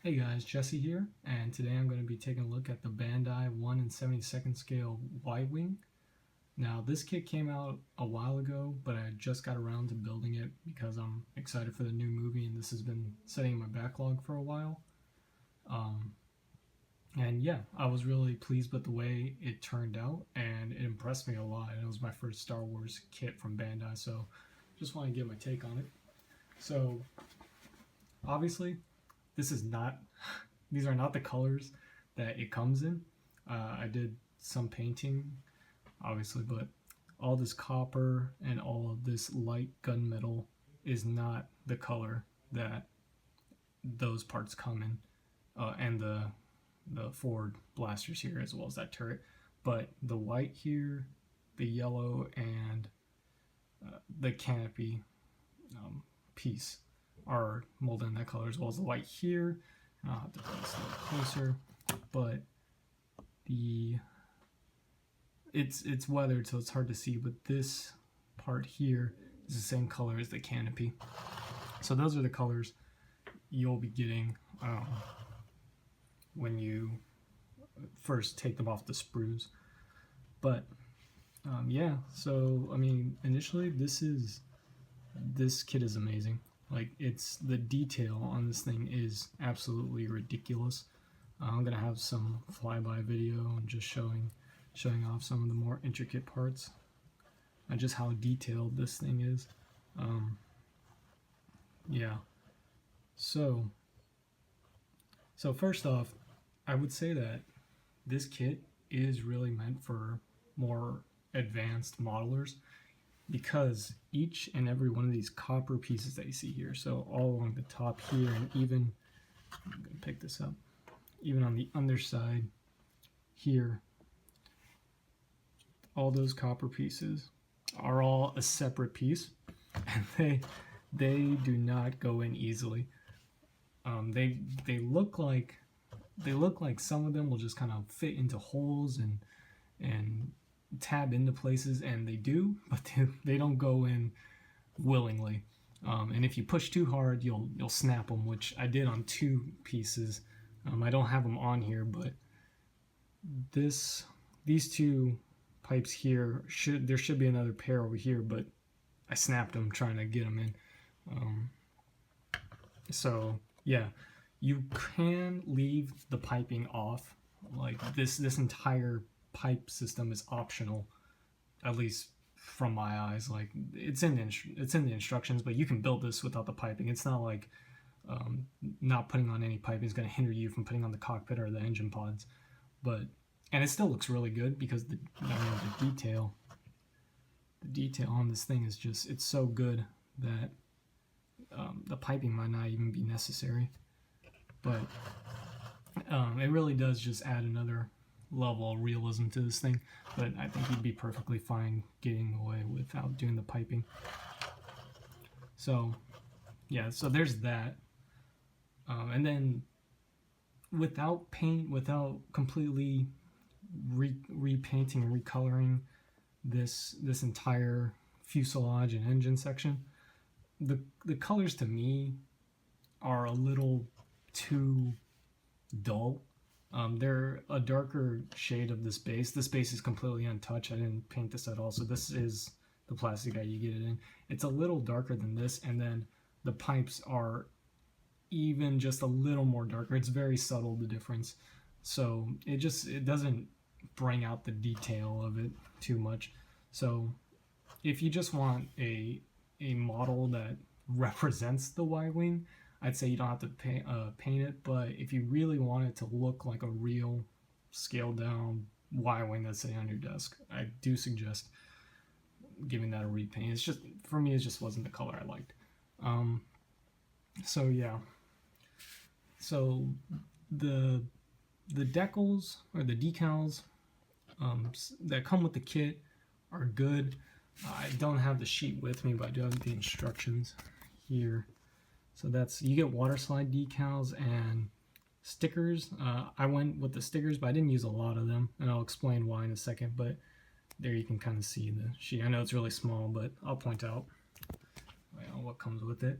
Hey guys, Jesse here, and today I'm going to be taking a look at the Bandai 1/72 scale Y-Wing. Now this kit came out a while ago, but I just got around to building it because I'm excited for the new movie and this has been sitting in my backlog for a while. And yeah, I was really pleased with the way it turned out and it impressed me a lot. It was my first Star Wars kit from Bandai, so just want to give my take on it. So obviously these are not the colors that it comes in. I did some painting, obviously, but all this copper and all of this light gunmetal is not the color that those parts come in, and the forward blasters here as well as that turret. But the white here, the yellow, and the canopy piece are molded in that color, as well as the white here. I'll have to put this a little closer, but it's weathered, so it's hard to see, but this part here is the same color as the canopy. So those are the colors you'll be getting when you first take them off the sprues. But yeah, so I mean, initially this kit is amazing. Like, it's the detail on this thing is absolutely ridiculous. I'm gonna have some flyby video and just showing off some of the more intricate parts and just how detailed this thing is. Yeah. So first off, I would say that this kit is really meant for more advanced modelers, because each and every one of these copper pieces that you see here, so all along the top here, and even, I'm going to pick this up, even on the underside here, all those copper pieces are all a separate piece, and they do not go in easily. They look like some of them will just kind of fit into holes and tab into places, and they do, but they don't go in willingly. And if you push too hard, you'll snap them, which I did on two pieces. I don't have them on here, but these two pipes here, there should be another pair over here, but I snapped them trying to get them in. So yeah, you can leave the piping off. Like, this entire pipe system is optional, at least from my eyes. Like, it's in the instructions, but you can build this without the piping. It's not like not putting on any piping is going to hinder you from putting on the cockpit or the engine pods. And it still looks really good, because the detail on this thing is just, it's so good that the piping might not even be necessary. But it really does just add another level of realism to this thing. But I think you'd be perfectly fine getting away without doing the piping. So yeah, so there's that. And then without completely repainting and recoloring this entire fuselage and engine section, the colors to me are a little too dull. They're a darker shade of this base. This base is completely untouched. I didn't paint this at all, so this is the plastic that you get it in. It's a little darker than this, and then the pipes are even just a little more darker. It's very subtle, the difference. So it doesn't bring out the detail of it too much. So if you just want a model that represents the Y-Wing, I'd say you don't have to paint it, but if you really want it to look like a real scaled down Y-Wing that's sitting on your desk, I do suggest giving that a repaint. It's just, for me, it just wasn't the color I liked. So yeah, so the decals, or the decals that come with the kit, are good. I don't have the sheet with me, but I do have the instructions here. So you get water slide decals and stickers. I went with the stickers, but I didn't use a lot of them, and I'll explain why in a second. But there you can kind of see the sheet. I know it's really small, but I'll point out what comes with it.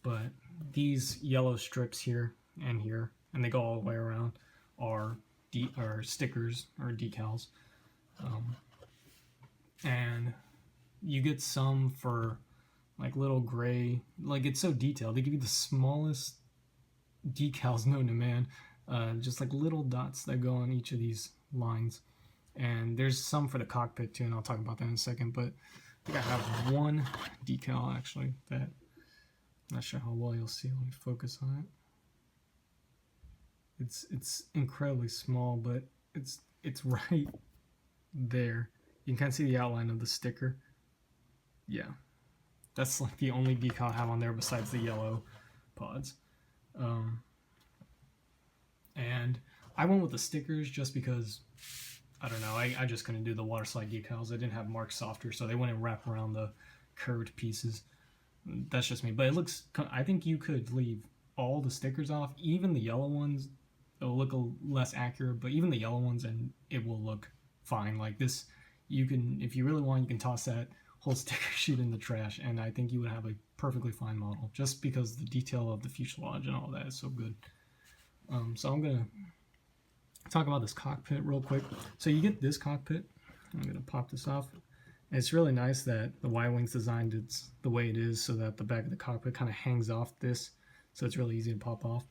But these yellow strips here and here, and they go all the way around, are stickers or decals. And you get some for like little gray, like it's so detailed. They give you the smallest decals known to man, just like little dots that go on each of these lines. And there's some for the cockpit too, and I'll talk about that in a second. But I think I have one decal actually that I'm not sure how well you'll see. Let me focus on it. It's incredibly small, but it's right there. You can kind of see the outline of the sticker. Yeah, that's like the only decal I have on there besides the yellow pods. And I went with the stickers just because, I don't know, I just couldn't do the water slide decals. I didn't have Mark Softer, so they wouldn't wrap around the curved pieces. That's just me. But it looks, I think you could leave all the stickers off, even the yellow ones. It'll look less accurate, but even the yellow ones, and it will look fine. Like this, you can, if you really want, you can toss that whole sticker sheet in the trash, and I think you would have a perfectly fine model, just because the detail of the fuselage and all that is so good. So I'm gonna talk about this cockpit real quick. So you get this cockpit. I'm gonna pop this off. And it's really nice that the Y-Wing's designed it the way it is, so that the back of the cockpit kind of hangs off this, so it's really easy to pop off.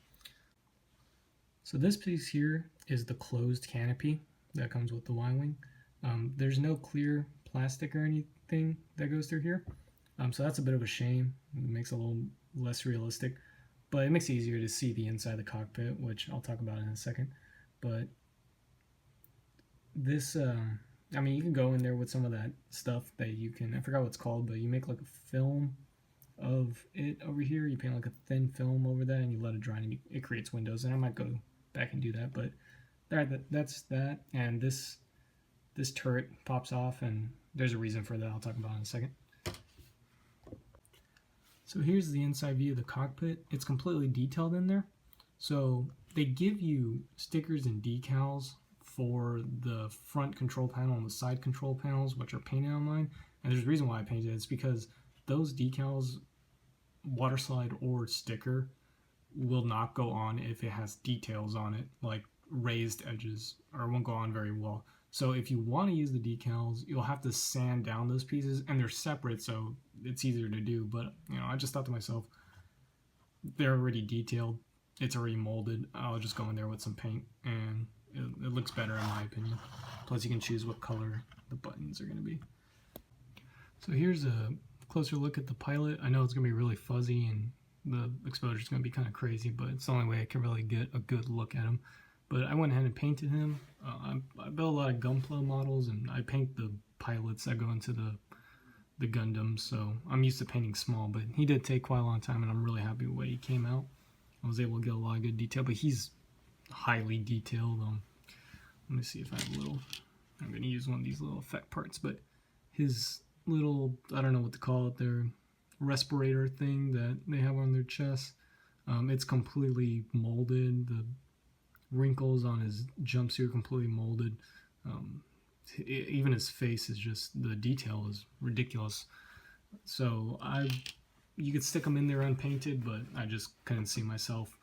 So this piece here is the closed canopy that comes with the Y-Wing. There's no clear plastic or anything that goes through here, so that's a bit of a shame. It makes it a little less realistic, but it makes it easier to see the inside of the cockpit, which I'll talk about in a second. But this, I mean, you can go in there with some of that stuff that you can, I forgot what it's called, but you make like a film of it over here. You paint like a thin film over that, and you let it dry, and it creates windows. And I might go back and do that, but that's that. And this turret pops off, and there's a reason for that I'll talk about in a second. So here's the inside view of the cockpit. It's completely detailed in there. So they give you stickers and decals for the front control panel and the side control panels, which are painted on mine. And there's a reason why I painted it. It's because those decals, water slide or sticker, will not go on if it has details on it, like raised edges, or it won't go on very well. So if you want to use the decals, you'll have to sand down those pieces, and they're separate, so it's easier to do. But I just thought to myself, they're already detailed, it's already molded, I'll just go in there with some paint, and it looks better in my opinion. Plus you can choose what color the buttons are going to be. So here's a closer look at the pilot. I know it's going to be really fuzzy and the exposure is going to be kind of crazy, but it's the only way I can really get a good look at him. But I went ahead and painted him. I built a lot of Gunpla models, and I paint the pilots that go into the Gundams, so I'm used to painting small, but he did take quite a long time, and I'm really happy with the way he came out. I was able to get a lot of good detail, but he's highly detailed. Let me see if I have a little, I'm going to use one of these little effect parts, but his little, I don't know what to call it, their respirator thing that they have on their chest, it's completely molded. The wrinkles on his jumpsuit are completely molded. Even his face is just, the detail is ridiculous. So you could stick them in there unpainted, but I just couldn't see myself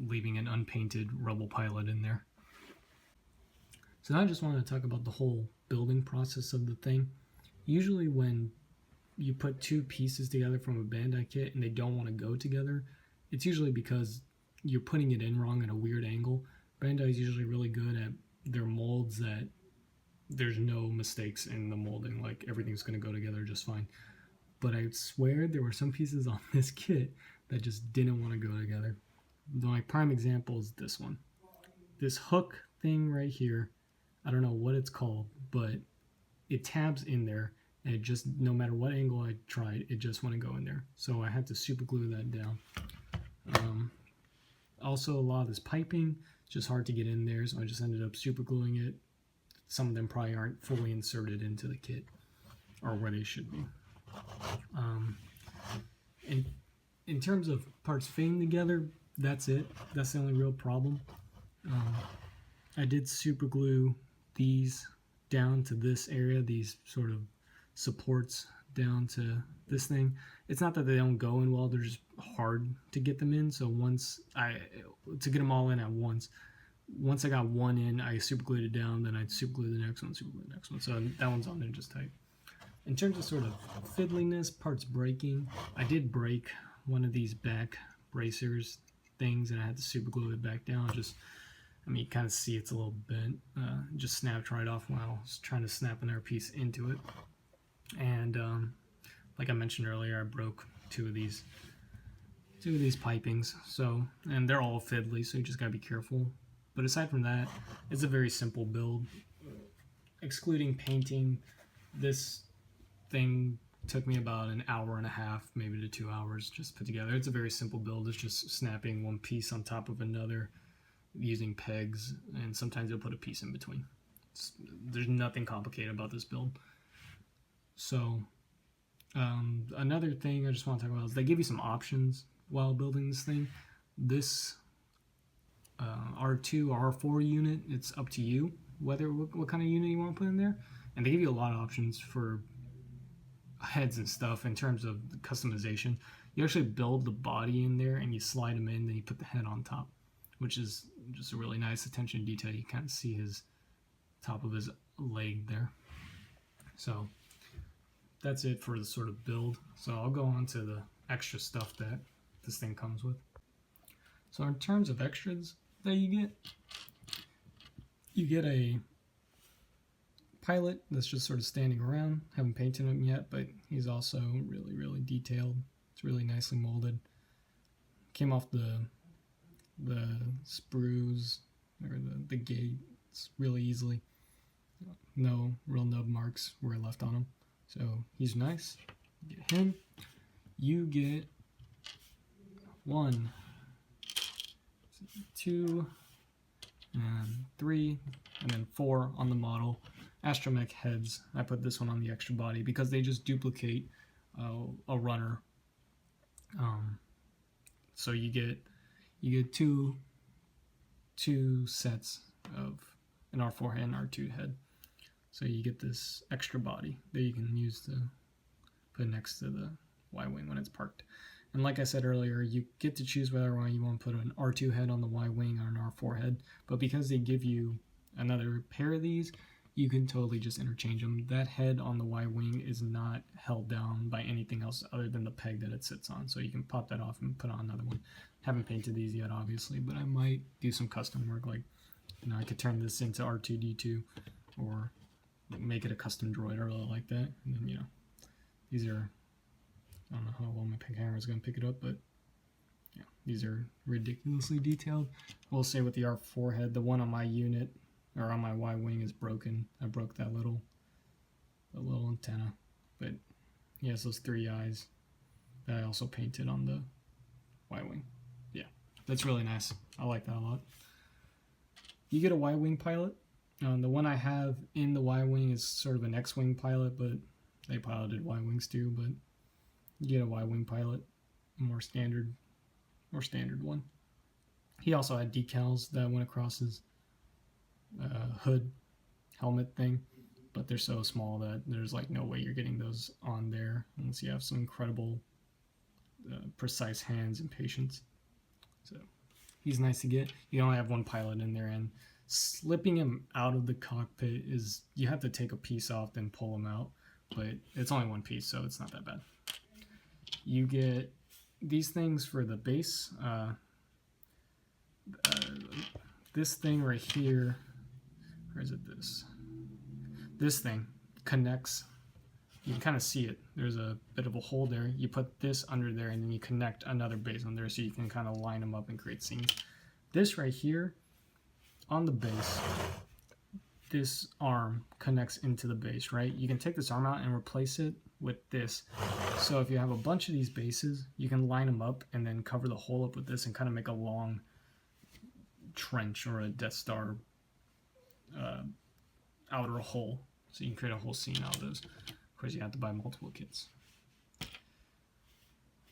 leaving an unpainted Rebel pilot in there. So now I just want to talk about the whole building process of the thing. Usually when you put two pieces together from a Bandai kit and they don't want to go together, it's usually because you're putting it in wrong at a weird angle. Bandai is usually really good at their molds, that there's no mistakes in the molding, like everything's going to go together just fine. But I swear there were some pieces on this kit that just didn't want to go together. My prime example is this one. This hook thing right here, I don't know what it's called, but it tabs in there, and it just, no matter what angle I tried, it just wouldn't go in there. So I had to super glue that down. Also, a lot of this piping, it's just hard to get in there, so I just ended up super gluing it. Some of them probably aren't fully inserted into the kit, or where they should be. In terms of parts fitting together, that's it. That's the only real problem. I did super glue these down to this area, these sort of supports down to this thing, it's not that they don't go in well, they're just hard to get them in. So to get them all in at once I got one in, I super glued it down, then I'd super glue the next one, super glue the next one. So that one's on there just tight. In terms of sort of fiddliness, parts breaking, I did break one of these back bracers things, and I had to super glue it back down. Just, I mean, you kind of see it's a little bent. Just snapped right off while I was trying to snap another piece into it. And like I mentioned earlier, I broke two of these pipings. So, and they're all fiddly, so you just gotta be careful. But aside from that, it's a very simple build. Excluding painting, this thing took me about an hour and a half, maybe to 2 hours, just put together. It's a very simple build. It's just snapping one piece on top of another using pegs, and sometimes you'll put a piece in between. There's nothing complicated about this build. So another thing I just want to talk about is they give you some options while building this thing. This R2 or R4 unit, it's up to you what kind of unit you want to put in there, and they give you a lot of options for heads and stuff in terms of customization. You actually build the body in there and you slide them in, then you put the head on top, which is just a really nice attention to detail. You can't see his top of his leg there. So that's it for the sort of build. So I'll go on to the extra stuff that this thing comes with. So in terms of extras that you get a pilot that's just sort of standing around. Haven't painted him yet, but he's also really, really detailed. It's really nicely molded. Came off the sprues or the gates really easily. No real nub marks were left on him. So he's nice. Get him. You get 1, 2, and 3, and then 4 on the model. Astromech Heads. I put this one on the extra body because they just duplicate a runner. So you get two sets of an R4 head and R2 head. So you get this extra body that you can use to put next to the Y-Wing when it's parked. And like I said earlier, you get to choose whether or not you want to put an R2 head on the Y-Wing or an R4 head. But because they give you another pair of these, you can totally just interchange them. That head on the Y-Wing is not held down by anything else other than the peg that it sits on. So you can pop that off and put on another one. Haven't painted these yet, obviously, but I might do some custom work. Like, I could turn this into R2-D2 or make it a custom droid or like that. And then, these are, I don't know how well my camera is going to pick it up, but yeah, these are ridiculously detailed. We'll say with the R4 head, the one on my unit or on my Y-Wing is broken. I broke that little antenna, but he has those 3 eyes that I also painted on the Y-Wing. Yeah, that's really nice. I like that a lot. You get a Y-Wing pilot. The one I have in the Y-Wing is sort of an X-Wing pilot, but they piloted Y-Wings too, but you get a Y-Wing pilot, a more standard one. He also had decals that went across his hood helmet thing, but they're so small that there's like no way you're getting those on there unless you have some incredible precise hands and patience. So he's nice to get. You only have one pilot in there, and slipping him out of the cockpit is, you have to take a piece off then pull him out, but it's only one piece, so it's not that bad. You get these things for the base. This thing right here, or is it this? This thing connects. You can kind of see it. There's a bit of a hole there. You put this under there, and then you connect another base on there, so you can kind of line them up and create scenes. This right here, on the base, this arm connects into the base, right? You can take this arm out and replace it with this. So if you have a bunch of these bases, you can line them up and then cover the hole up with this and kind of make a long trench or a Death Star outer hole. So you can create a whole scene out of those. Of course, you have to buy multiple kits.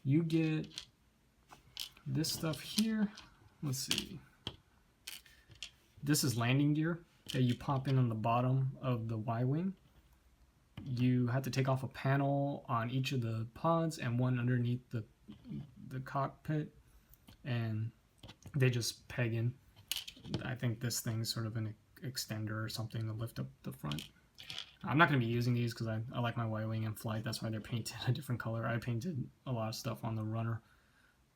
You get this stuff here. Let's see. This is landing gear that you pop in on the bottom of the Y-Wing. you have to take off a panel on each of the pods and one underneath the cockpit, and they just peg in. I think this thing's sort of an extender or something to lift up the front. I'm not going to be using these because I like my Y-Wing in flight. That's why they're painted a different color. I painted a lot of stuff on the runner,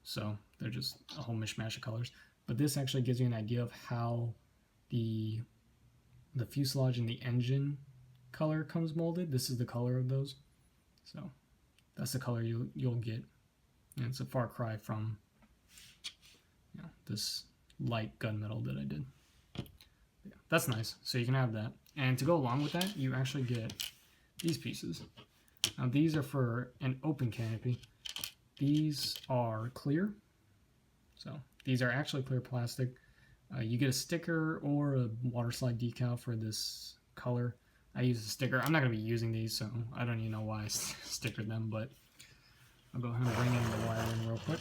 so they're just a whole mishmash of colors. But this actually gives you an idea of how the fuselage and the engine color comes molded. This is the color of those, so that's the color you'll get, and it's a far cry from this light gunmetal that I did. Yeah, that's nice. So you can have that, and to go along with that, you actually get these pieces. Now these are for an open canopy. These are clear, so these are actually clear plastic. You get a sticker or a water slide decal for this color. I use a sticker. I'm not going to be using these, so I don't even know why I stickered them, but I'll go ahead and bring in the Y-Wing real quick.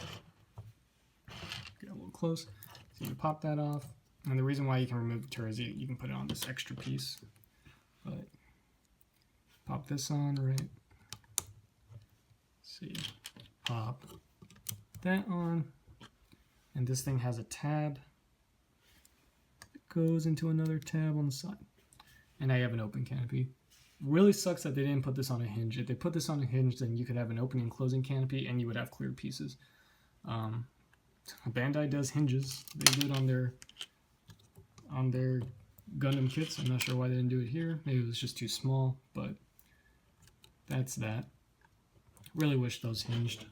Get a little close. So you pop that off, and the reason why you can remove the turret is you can put it on this extra piece. But pop this on, right? See, pop that on, and this thing has a tab. It goes into another tab on the side, and now you have an open canopy. Really sucks that they didn't put this on a hinge. If they put this on a hinge, then you could have an opening and closing canopy, and you would have clear pieces. Bandai does hinges. They do it on their Gundam kits. I'm not sure why they didn't do it here. Maybe it was just too small, but that's that. Really wish those hinged,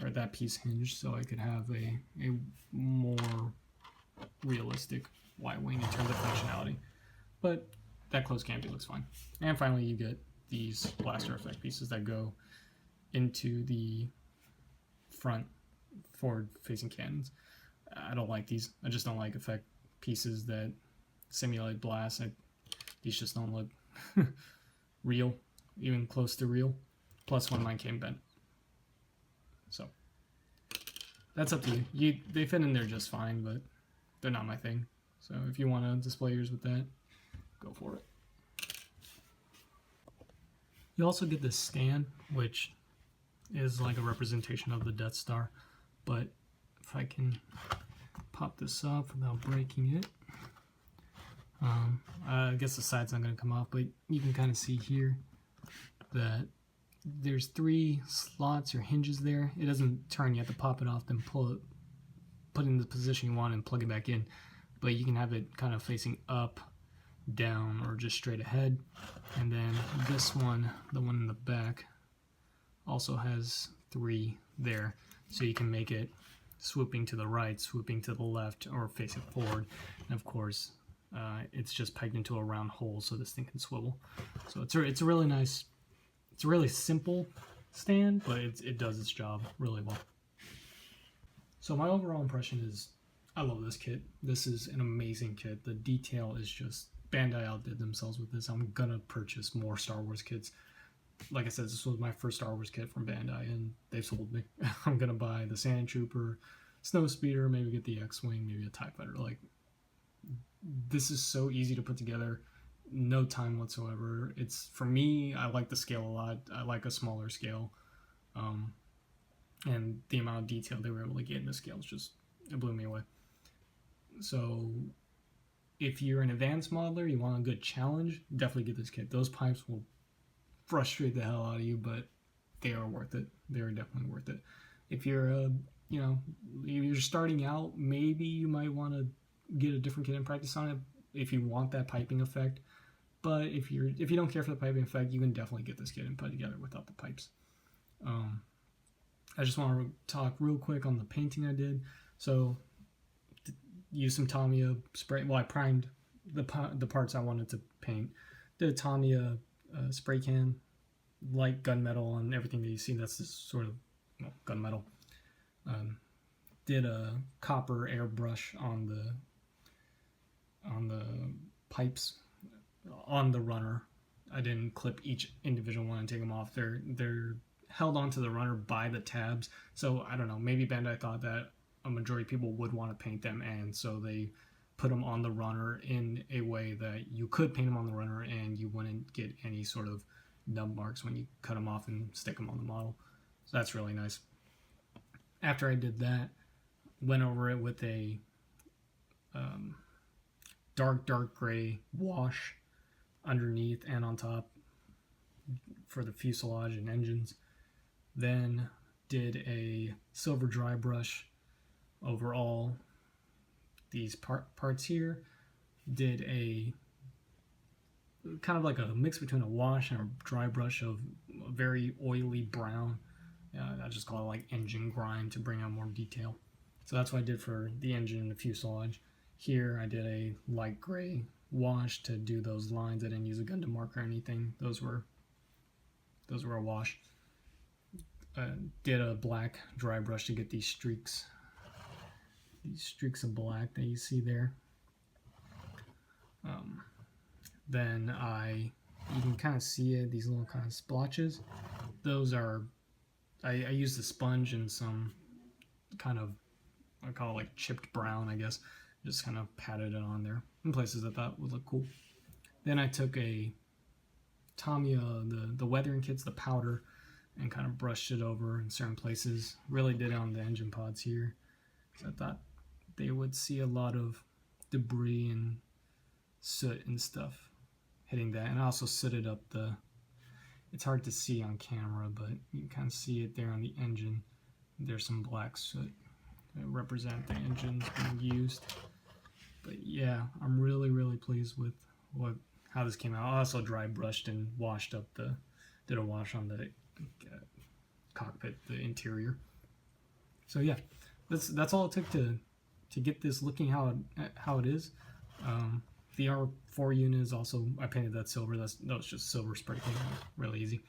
or that piece hinged, so I could have a more realistic Y-Wing in terms of functionality. But that closed canopy looks fine. And finally, you get these blaster effect pieces that go into the front forward-facing cannons. I don't like these. I just don't like effect pieces that simulate blasts. These just don't look real, even close to real. Plus, one of mine came bent. So that's up to you. They fit in there just fine, but they're not my thing. So if you want to display yours with that, go for it. You also get this stand, which is like a representation of the Death Star. But if I can pop this off without breaking it, I guess the side's not going to come off, but you can kind of see here that there's 3 slots or hinges there. It doesn't turn. You have to pop it off, then pull it, put it in the position you want, and plug it back in. But you can have it kind of facing up, down, or just straight ahead. And then this one, the one in the back, also has 3 there. So you can make it swooping to the right, swooping to the left, or facing forward. And of course, it's just pegged into a round hole so this thing can swivel. So it's a really nice, it's a really simple stand, but it does its job really well. So my overall impression is, I love this kit. This is an amazing kit. The detail is just, Bandai outdid themselves with this. I'm gonna purchase more Star Wars kits. Like I said, this was my first Star Wars kit from Bandai, and they've sold me. I'm gonna buy the Sand Trooper, Snowspeeder, maybe get the X-Wing, maybe a TIE Fighter. Like, this is so easy to put together, no time whatsoever. It's, for me, I like the scale a lot. I like a smaller scale, and the amount of detail they were able to get in the scales just, it blew me away. So if you're an advanced modeler, you want a good challenge, definitely get this kit. Those pipes will frustrate the hell out of you, but they are worth it. They are definitely worth it. If you're you're starting out, maybe you might want to get a different kit and practice on it if you want that piping effect. But if you don't care for the piping effect, you can definitely get this kit and put it together without the pipes. I just want to talk real quick on the painting I did. So used some Tamiya spray. Well, I primed the parts I wanted to paint. Did a Tamiya spray can, light gunmetal on everything that you see. That's just sort of gunmetal. Did a copper airbrush on the pipes on the runner. I didn't clip each individual one and take them off. They're held onto the runner by the tabs. So I don't know. Maybe Bandai thought that a majority of people would want to paint them, and so they put them on the runner in a way that you could paint them on the runner and you wouldn't get any sort of nub marks when you cut them off and stick them on the model. So that's really nice. After I did that, went over it with a dark gray wash underneath and on top for the fuselage and engines. Then did a silver dry brush over all these parts here. Did a kind of like a mix between a wash and a dry brush of a very oily brown. I just call it like engine grime to bring out more detail. So that's what I did for the engine and the fuselage. Here I did a light gray wash to do those lines. I didn't use a Gundam marker or anything. Those were a wash. Did a black dry brush to get these streaks of black that you see there. Then you can kind of see it, these little kind of splotches. Those are, I used a sponge and some kind of, I call it like chipped brown, I guess. Just kind of patted it on there in places I thought would look cool. Then I took a Tamiya, the weathering kits, the powder, and kind of brushed it over in certain places. Really did it on the engine pods here. So I thought they would see a lot of debris and soot and stuff hitting that. And I also sooted up it's hard to see on camera, but you can kind of see it there on the engine. There's some black soot that represent the engines being used. But yeah, I'm really pleased with how this came out. I also dry brushed and washed up did a wash on the cockpit, the interior. So yeah, that's all it took to get this looking how it is. The R4 unit is also, I painted that silver. That was just silver spray paint, really easy.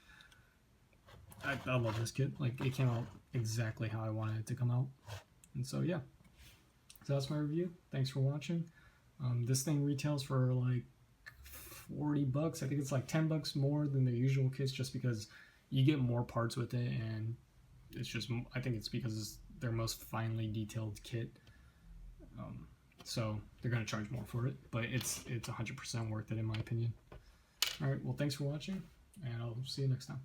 I love this kit. Like, it came out exactly how I wanted it to come out. And so yeah, so that's my review. Thanks for watching. This thing retails for like $40. I think it's like $10 more than their usual kits, just because you get more parts with it, and it's just, I think it's because it's their most finely detailed kit. So they're going to charge more for it, but it's 100% worth it in my opinion. All right, well, thanks for watching, and I'll see you next time.